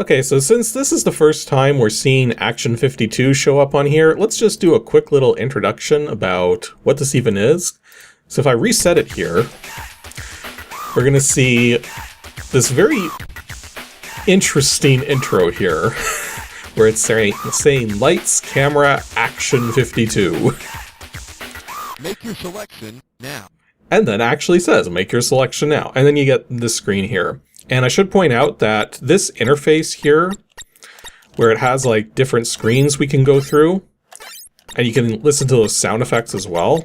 Okay, so since this is the first time we're seeing Action 52 show up on here, let's just do a quick little introduction about what this even is. So if I reset it here, we're going to see this very interesting intro here, where it's saying Lights, Camera, Action 52. Make your selection now. And then actually says, make your selection now. And then you get this screen here. And I should point out that this interface here, where it has like different screens we can go through, and you can listen to those sound effects as well.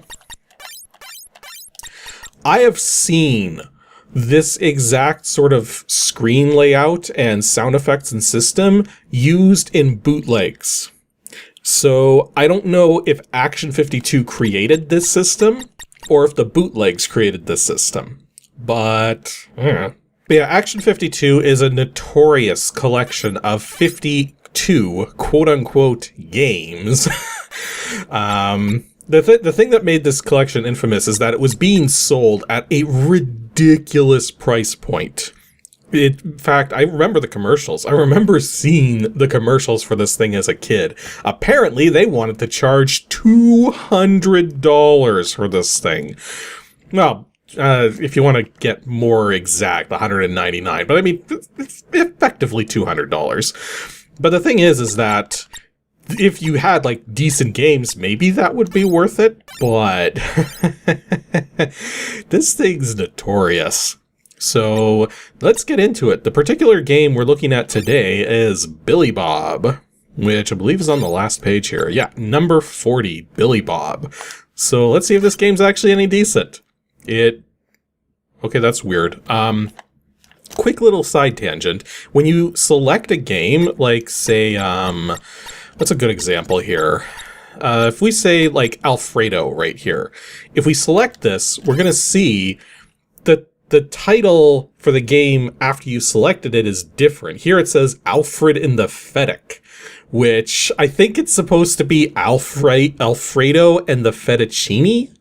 I have seen this exact sort of screen layout and sound effects and system used in bootlegs. So I don't know if Action 52 created this system, or if the bootlegs created this system. But yeah, Action 52 is a notorious collection of 52 quote-unquote games. The thing that made this collection infamous is that it was being sold at a ridiculous price point. In fact, I remember the commercials. I remember seeing the commercials for this thing as a kid. Apparently, they wanted to charge $200 for this thing. Well, if you want to get more exact, $199. But I mean, it's effectively $200. But the thing is that if you had like decent games, maybe that would be worth it. But this thing's notorious. So let's get into it. The particular game we're looking at today is Billy Bob, which I believe is on the last page here. Yeah, number 40, Billy Bob. So let's see if this game's actually any decent. Okay, that's weird. Quick little side tangent. When you select a game, like say, what's a good example here? If we say like Alfredo right here, if we select this, we're gonna see that the title for the game after you selected it is different. Here it says Alfred in the Fettic, which I think it's supposed to be Alfredo and the Fettuccine.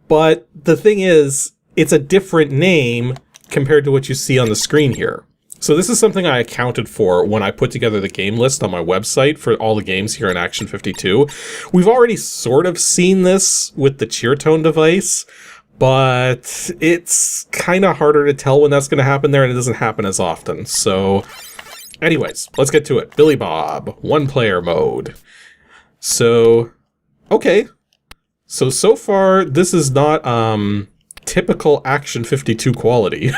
But the thing is, it's a different name compared to what you see on the screen here. So this is something I accounted for when I put together the game list on my website for all the games here in Action 52. We've already sort of seen this with the cheer tone device, but it's kind of harder to tell when that's going to happen there, and it doesn't happen as often. So anyways, let's get to it. Billy Bob, one-player mode. So, okay. So far, this is not typical Action 52 quality.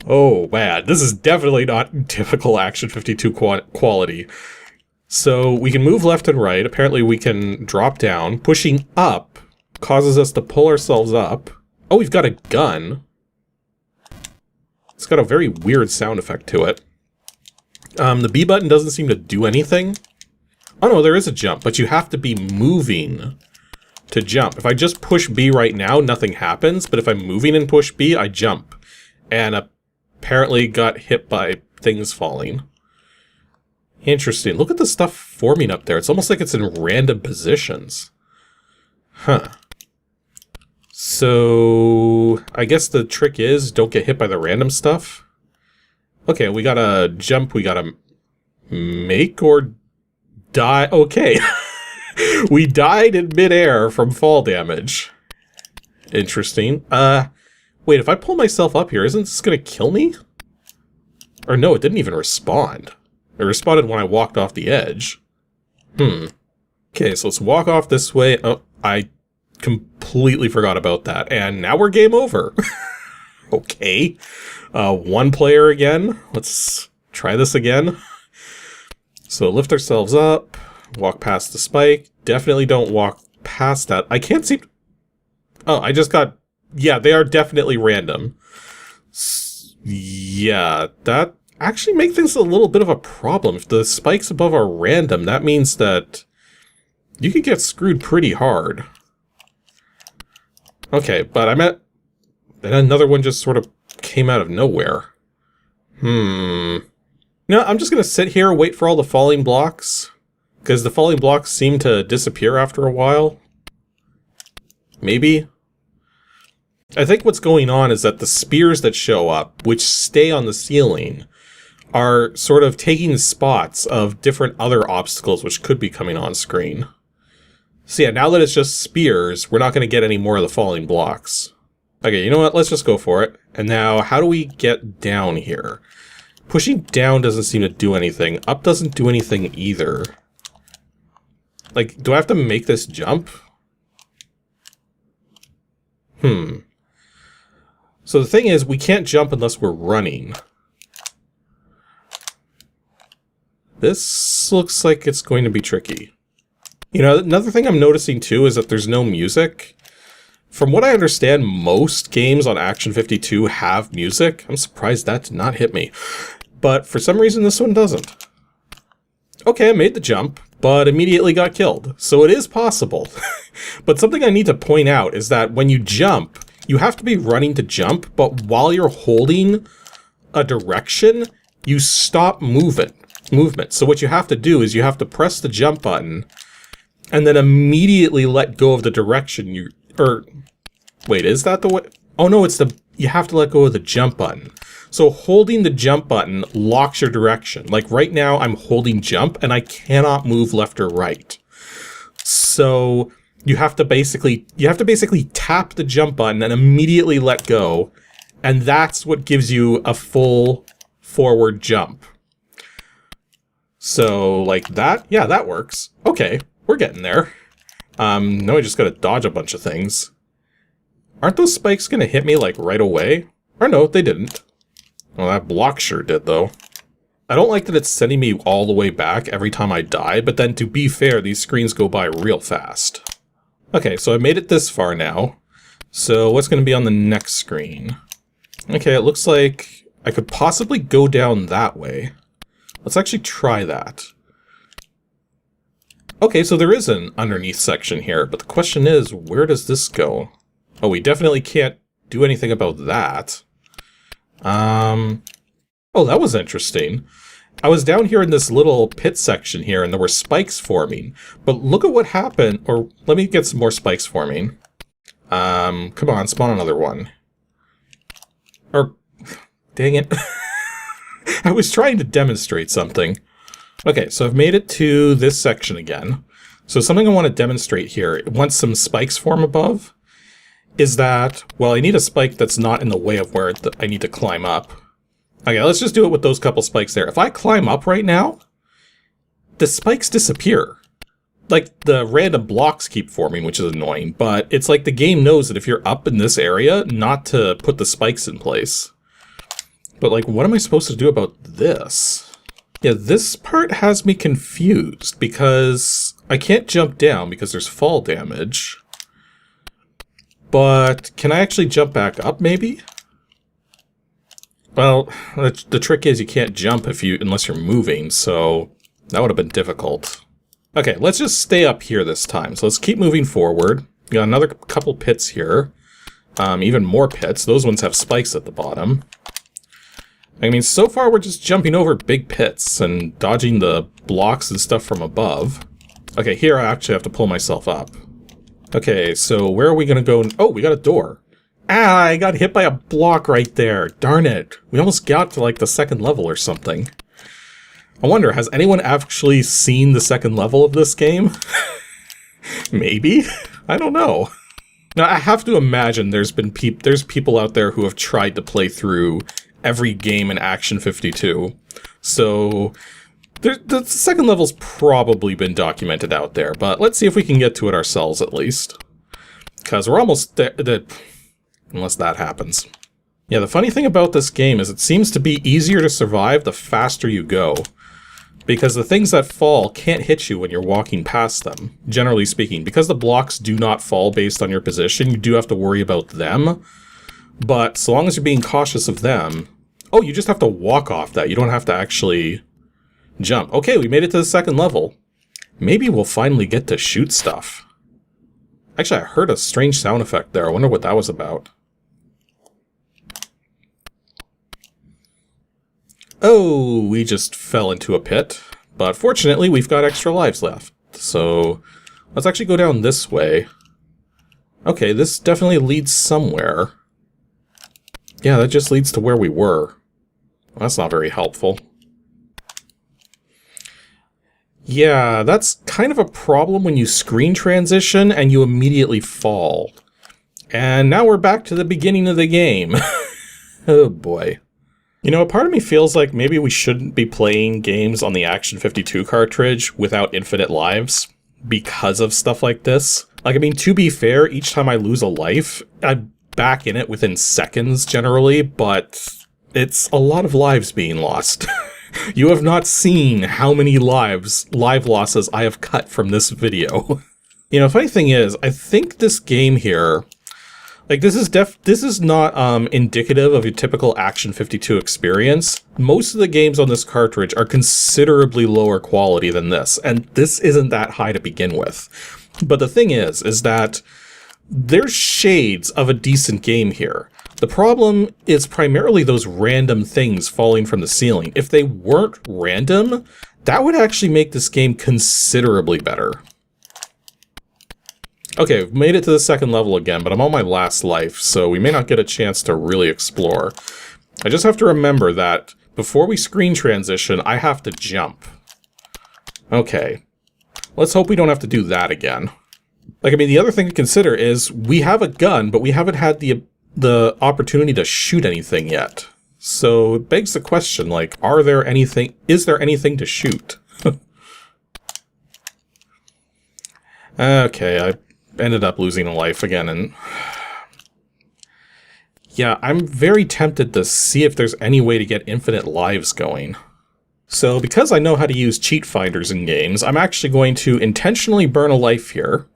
Oh, man. This is definitely not typical Action 52 quality. So we can move left and right. Apparently we can drop down. Pushing up causes us to pull ourselves up. Oh, we've got a gun. It's got a very weird sound effect to it. The B button doesn't seem to do anything. Oh no, there is a jump, but you have to be moving to jump. If I just push B right now, nothing happens, but if I'm moving and push B, I jump. And apparently got hit by things falling. Interesting. Look at the stuff forming up there. It's almost like it's in random positions. Huh. So I guess the trick is don't get hit by the random stuff. Okay, we gotta jump, we gotta make or die. Okay. We died in midair from fall damage. Interesting. Wait, if I pull myself up here, isn't this gonna kill me? Or no, it didn't even respond. It responded when I walked off the edge. Okay, so let's walk off this way. Oh, I completely forgot about that. And now we're game over. Okay. One player again. Let's try this again. So lift ourselves up. Walk past the spike. Definitely don't walk past that. I can't seem... Oh, I just got... Yeah, they are definitely random. Yeah, that actually makes things a little bit of a problem. If the spikes above are random, that means that you could get screwed pretty hard. Okay, but I'm at... And another one just sort of came out of nowhere. No, I'm just gonna sit here, wait for all the falling blocks. Because the falling blocks seem to disappear after a while. Maybe. I think what's going on is that the spears that show up, which stay on the ceiling, are sort of taking spots of different other obstacles which could be coming on screen. So yeah, now that it's just spears, we're not going to get any more of the falling blocks. Okay, you know what? Let's just go for it. And now, how do we get down here? Pushing down doesn't seem to do anything. Up doesn't do anything either. Like, do I have to make this jump? So the thing is, we can't jump unless we're running. This looks like it's going to be tricky. You know, another thing I'm noticing too is that there's no music. From what I understand, most games on Action 52 have music. I'm surprised that did not hit me. But for some reason, this one doesn't. Okay, I made the jump, but immediately got killed. So it is possible. But something I need to point out is that when you jump, you have to be running to jump, but while you're holding a direction, you stop movement. So what you have to do is you have to press the jump button and then immediately let go of the direction wait, is that the way? Oh no, you have to let go of the jump button. So holding the jump button locks your direction. Like right now I'm holding jump and I cannot move left or right. So you have to basically tap the jump button and immediately let go, and that's what gives you a full forward jump. So, like that? Yeah, that works. Okay, we're getting there. Now I just gotta dodge a bunch of things. Aren't those spikes gonna hit me, like, right away? Or no, they didn't. Well, that block sure did, though. I don't like that it's sending me all the way back every time I die, but then to be fair, these screens go by real fast. Okay, so I made it this far now. So what's gonna be on the next screen? Okay, it looks like I could possibly go down that way. Let's actually try that. Okay, so there is an underneath section here, but the question is, where does this go? Oh, we definitely can't do anything about that. Oh, that was interesting. I was down here in this little pit section here, and there were spikes forming. But look at what happened, or let me get some more spikes forming. Come on, spawn another one. Or, dang it. I was trying to demonstrate something. Okay, so I've made it to this section again. So something I want to demonstrate here, once some spikes form above, is that, well, I need a spike that's not in the way of where I need to climb up. Okay, let's just do it with those couple spikes there. If I climb up right now, the spikes disappear. Like, the random blocks keep forming, which is annoying, but it's like the game knows that if you're up in this area, not to put the spikes in place. But, like, what am I supposed to do about this? Yeah, this part has me confused, because I can't jump down because there's fall damage. But can I actually jump back up, maybe? Well, the trick is you can't jump unless you're moving, so that would have been difficult. Okay, let's just stay up here this time. So let's keep moving forward. We got another couple pits here. Even more pits. Those ones have spikes at the bottom. I mean, so far we're just jumping over big pits and dodging the blocks and stuff from above. Okay, here I actually have to pull myself up. Okay, so where are we gonna go? Oh, we got a door. Ah, I got hit by a block right there. Darn it. We almost got to, like, the second level or something. I wonder, has anyone actually seen the second level of this game? Maybe? I don't know. Now, I have to imagine there's people out there who have tried to play through every game in Action 52. So, the second level's probably been documented out there, but let's see if we can get to it ourselves at least. Because we're almost there, unless that happens. Yeah, the funny thing about this game is it seems to be easier to survive the faster you go. Because the things that fall can't hit you when you're walking past them, generally speaking. Because the blocks do not fall based on your position, you do have to worry about them. But so long as you're being cautious of them... Oh, you just have to walk off that. You don't have to actually jump. Okay, we made it to the second level. Maybe we'll finally get to shoot stuff. Actually, I heard a strange sound effect there. I wonder what that was about. Oh, we just fell into a pit. But fortunately, we've got extra lives left. So, let's actually go down this way. Okay, this definitely leads somewhere. Yeah, that just leads to where we were. Well, that's not very helpful. Yeah, that's kind of a problem when you screen transition and you immediately fall. And now we're back to the beginning of the game. Oh boy. You know, a part of me feels like maybe we shouldn't be playing games on the Action 52 cartridge without infinite lives because of stuff like this. Like, I mean, to be fair, each time I lose a life, I'm back in it within seconds generally, but it's a lot of lives being lost. You have not seen how many live losses I have cut from this video. You know, funny thing is, I think this game here, like, this is not indicative of your typical Action 52 experience. Most of the games on this cartridge are considerably lower quality than this, and this isn't that high to begin with. But the thing is that there's shades of a decent game here. The problem is primarily those random things falling from the ceiling. If they weren't random, that would actually make this game considerably better. Okay, I've made it to the second level again, but I'm on my last life, so we may not get a chance to really explore. I just have to remember that before we screen transition, I have to jump. Okay. Let's hope we don't have to do that again. Like, I mean, the other thing to consider is we have a gun, but we haven't had the opportunity to shoot anything yet. So it begs the question, like, is there anything to shoot? Okay, I ended up losing a life again, and yeah, I'm very tempted to see if there's any way to get infinite lives going. So because I know how to use cheat finders in games, I'm actually going to intentionally burn a life here.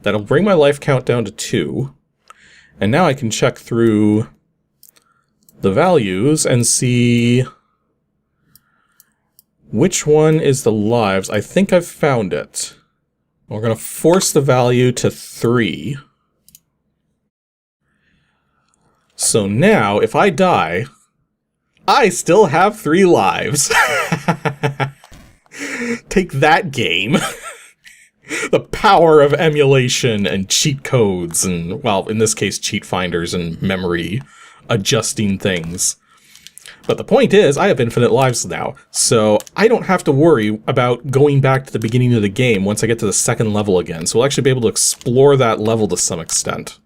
That'll bring my life count down to 2. And now I can check through the values and see which one is the lives. I think I've found it. We're going to force the value to 3. So now, if I die, I still have 3 lives. Take that, game. The power of emulation and cheat codes and, well, in this case, cheat finders and memory adjusting things. But the point is, I have infinite lives now, so I don't have to worry about going back to the beginning of the game once I get to the second level again, so we'll actually be able to explore that level to some extent.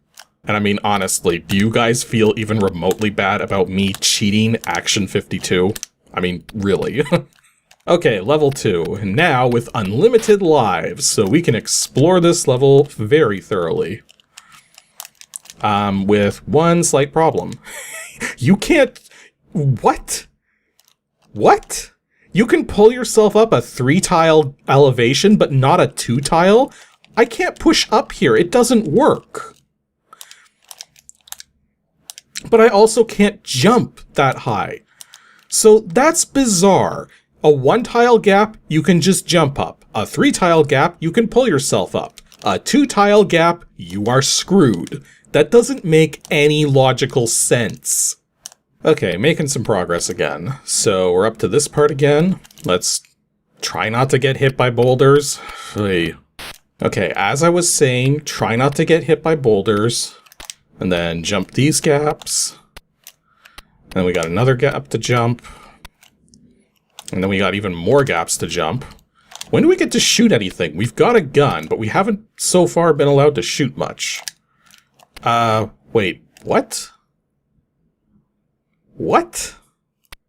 And I mean, honestly, do you guys feel even remotely bad about me cheating Action 52? I mean, really? Okay, level 2, and now with unlimited lives, so we can explore this level very thoroughly. With one slight problem. You can't... What? What? You can pull yourself up a 3-tile elevation, but not a 2-tile? I can't push up here, it doesn't work. But I also can't jump that high. So that's bizarre. A 1-tile gap, you can just jump up. A 3-tile gap, you can pull yourself up. A 2-tile gap, you are screwed. That doesn't make any logical sense. Okay, making some progress again. So we're up to this part again. Let's try not to get hit by boulders. Okay, as I was saying, try not to get hit by boulders. And then jump these gaps. And then we got another gap to jump. And then we got even more gaps to jump. When do we get to shoot anything? We've got a gun, but we haven't so far been allowed to shoot much. Wait, what? What?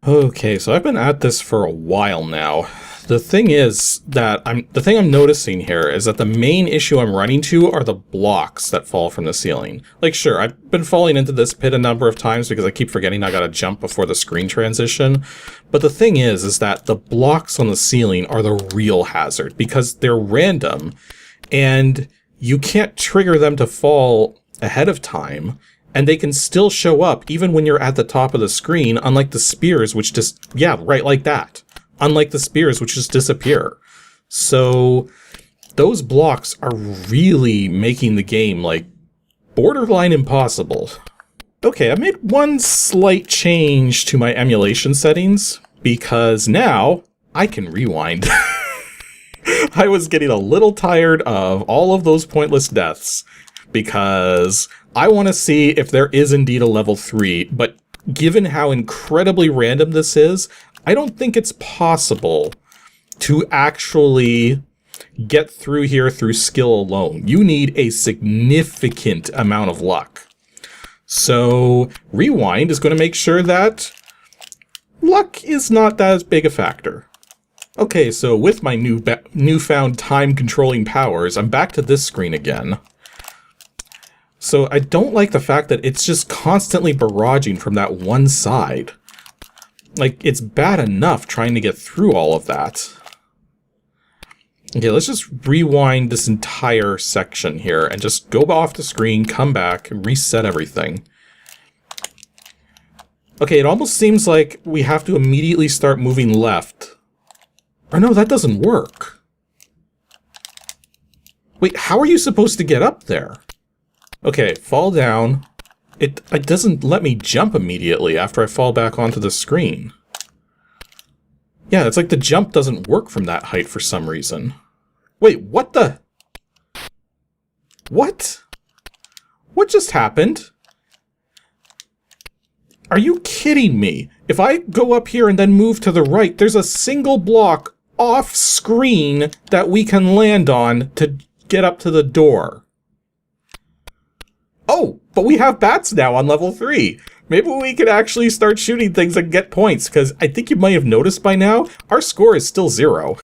Okay, so I've been at this for a while now. The thing is that the thing I'm noticing here is that the main issue I'm running to are the blocks that fall from the ceiling. Like, sure, I've been falling into this pit a number of times because I keep forgetting I gotta jump before the screen transition. But the thing is that the blocks on the ceiling are the real hazard because they're random and you can't trigger them to fall ahead of time. And they can still show up even when you're at the top of the screen, unlike the spears, which just, yeah, right like that. Unlike the spears, which just disappear. So those blocks are really making the game, like, borderline impossible. Okay, I made one slight change to my emulation settings, because now I can rewind. I was getting a little tired of all of those pointless deaths, because I want to see if there is indeed a level 3, but given how incredibly random this is, I don't think it's possible to actually get through here through skill alone. You need a significant amount of luck. So Rewind is going to make sure that luck is not that big a factor. Okay, so with my newfound time-controlling powers, I'm back to this screen again. So I don't like the fact that it's just constantly barraging from that one side. Like, it's bad enough trying to get through all of that. Okay, let's just rewind this entire section here and just go off the screen, come back, and reset everything. Okay, it almost seems like we have to immediately start moving left. Or no, that doesn't work. Wait, how are you supposed to get up there? Okay, fall down. It doesn't let me jump immediately after I fall back onto the screen. Yeah, it's like the jump doesn't work from that height for some reason. Wait, what the? What? What just happened? Are you kidding me? If I go up here and then move to the right, there's a single block off screen that we can land on to get up to the door. Oh, but we have bats now on level 3. Maybe we could actually start shooting things and get points, because I think you might have noticed by now, our score is still 0.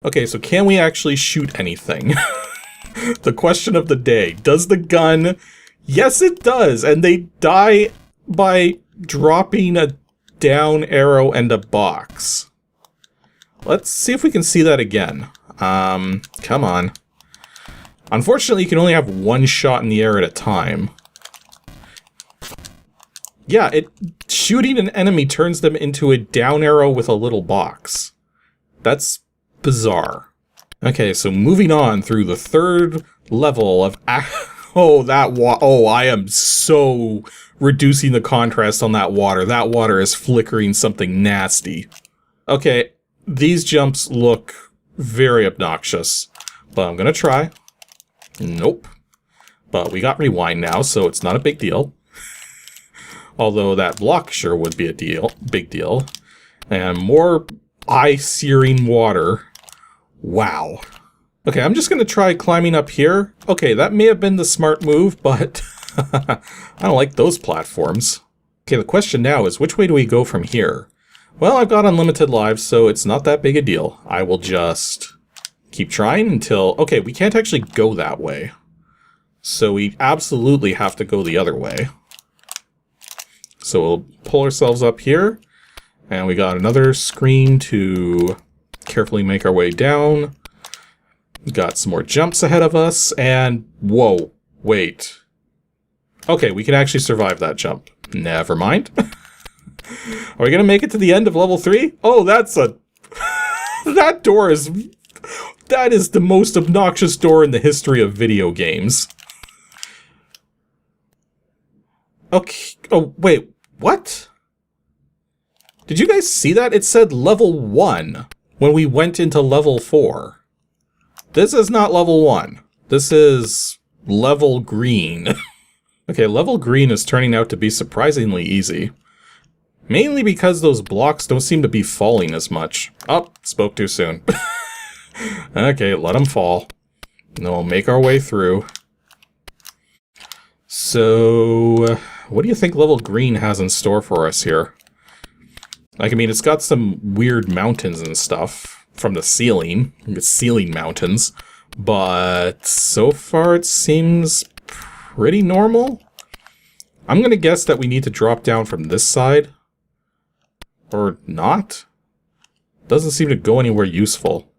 Okay, so can we actually shoot anything? The question of the day. Does the gun... Yes, it does, and they die by dropping a down arrow and a box. Let's see if we can see that again. Come on. Unfortunately, you can only have one shot in the air at a time. Yeah, shooting an enemy turns them into a down arrow with a little box. That's bizarre. Okay, so moving on through the third level of... Oh, I am so reducing the contrast on that water. That water is flickering something nasty. Okay, these jumps look very obnoxious, but I'm gonna try. Nope. But we got rewind now, so it's not a big deal. Although that block sure would be a big deal. And more eye-searing water. Wow. Okay, I'm just gonna try climbing up here. Okay, that may have been the smart move, but I don't like those platforms. Okay, the question now is, which way do we go from here? Well, I've got unlimited lives, so it's not that big a deal. I will just keep trying until... Okay, we can't actually go that way. So we absolutely have to go the other way. So we'll pull ourselves up here, and we got another screen to carefully make our way down. We got some more jumps ahead of us, and... Whoa, wait. Okay, we can actually survive that jump. Never mind. Are we gonna make it to the end of level 3? Oh, that's a... That door is... That is the most obnoxious door in the history of video games. Okay, oh, wait, what? Did you guys see that? It said level 1 when we went into level 4. This is not level 1. This is level green. Okay, level green is turning out to be surprisingly easy. Mainly because those blocks don't seem to be falling as much. Oh, spoke too soon. Okay, let them fall. And then we'll make our way through. So, what do you think level green has in store for us here? Like, I mean, it's got some weird mountains and stuff from the ceiling. It's ceiling mountains. But so far it seems pretty normal. I'm gonna guess that we need to drop down from this side. Or not? Doesn't seem to go anywhere useful.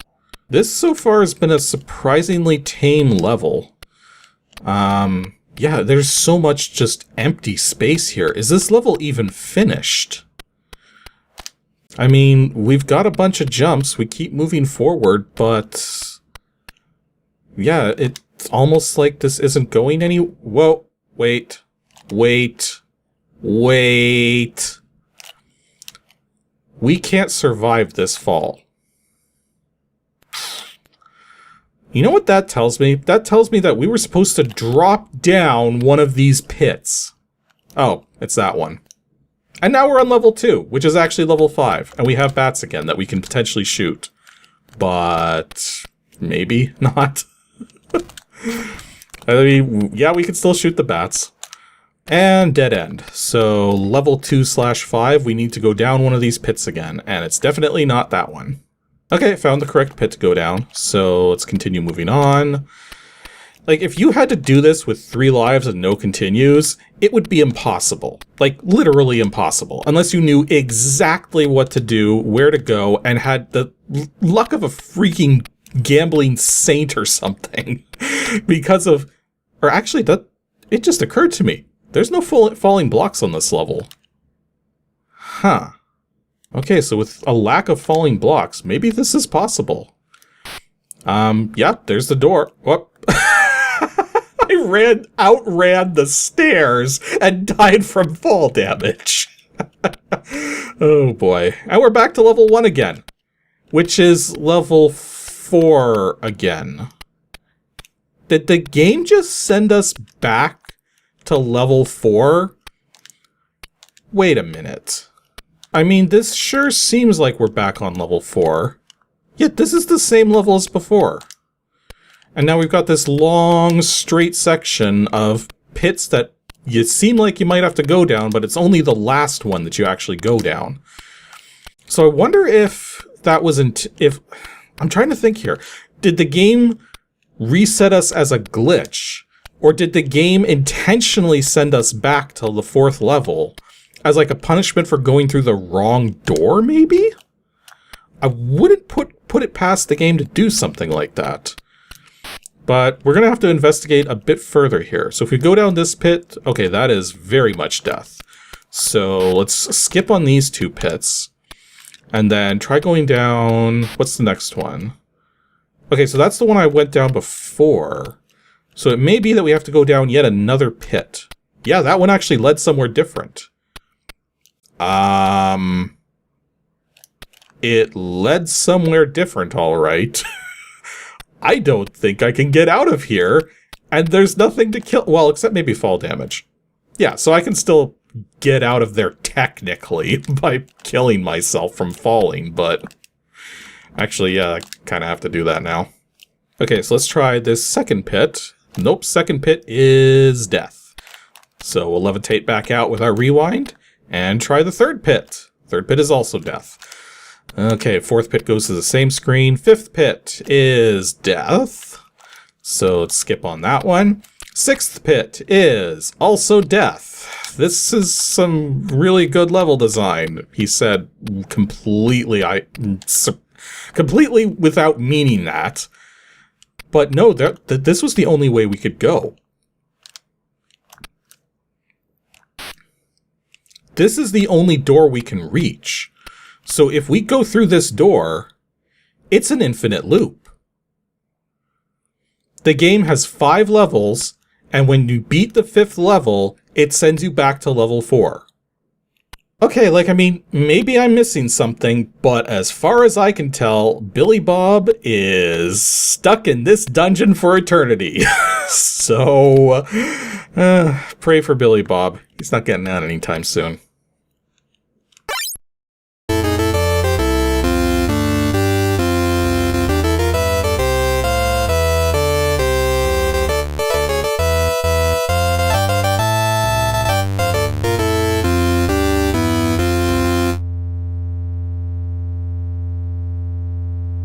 This so far has been a surprisingly tame level. Yeah, there's so much just empty space here. Is this level even finished? I mean, we've got a bunch of jumps, we keep moving forward, but... Yeah, it's almost like this isn't going any... Whoa, wait, wait, wait... We can't survive this fall. You know what that tells me? That tells me that we were supposed to drop down one of these pits. Oh, it's that one. And now we're on level 2, which is actually level 5. And we have bats again that we can potentially shoot. but maybe not. I mean, yeah, we could still shoot the bats. And dead end. So level 2/5, we need to go down one of these pits again, and it's definitely not that one. Okay, found the correct pit to go down, so let's continue moving on. Like, if you had to do this with 3 lives and no continues, it would be impossible. Like, literally impossible. Unless you knew exactly what to do, where to go, and had the luck of a freaking gambling saint or something. Because of... Or actually, it just occurred to me. There's no falling blocks on this level. Huh. Okay, so with a lack of falling blocks, maybe this is possible. Yeah, there's the door. Whoop. I outran the stairs and died from fall damage. Oh boy. And we're back to level 1 again, which is level 4 again. Did the game just send us back to level 4? Wait a minute. I mean, this sure seems like we're back on level 4. Yet this is the same level as before. And now we've got this long, straight section of pits that you seem like you might have to go down, but it's only the last one that you actually go down. So I wonder if that was I'm trying to think here. Did the game reset us as a glitch? Or did the game intentionally send us back to the 4th level as like a punishment for going through the wrong door, maybe? I wouldn't put it past the game to do something like that. But we're going to have to investigate a bit further here. So if we go down this pit, okay, that is very much death. So let's skip on these 2 pits. And then try going down... What's the next one? Okay, so that's the one I went down before. So it may be that we have to go down yet another pit. Yeah, that one actually led somewhere different. It led somewhere different, all right. I don't think I can get out of here, and there's nothing to kill. Well, except maybe fall damage. Yeah, so I can still get out of there technically by killing myself from falling, but actually, yeah, I kind of have to do that now. Okay, so let's try this second pit. Nope, second pit is death. So we'll levitate back out with our rewind and try the third pit. Third pit is also death. Okay, 4th pit goes to the same screen. 5th pit is death. So let's skip on that one. 6th pit is also death. This is some really good level design, he said completely without meaning that. But no, this was the only way we could go. This is the only door we can reach. So if we go through this door, it's an infinite loop. The game has 5 levels, and when you beat the 5th level, it sends you back to level 4. Okay, like, I mean, maybe I'm missing something, but as far as I can tell, Billy Bob is stuck in this dungeon for eternity. So, pray for Billy Bob. He's not getting out anytime soon.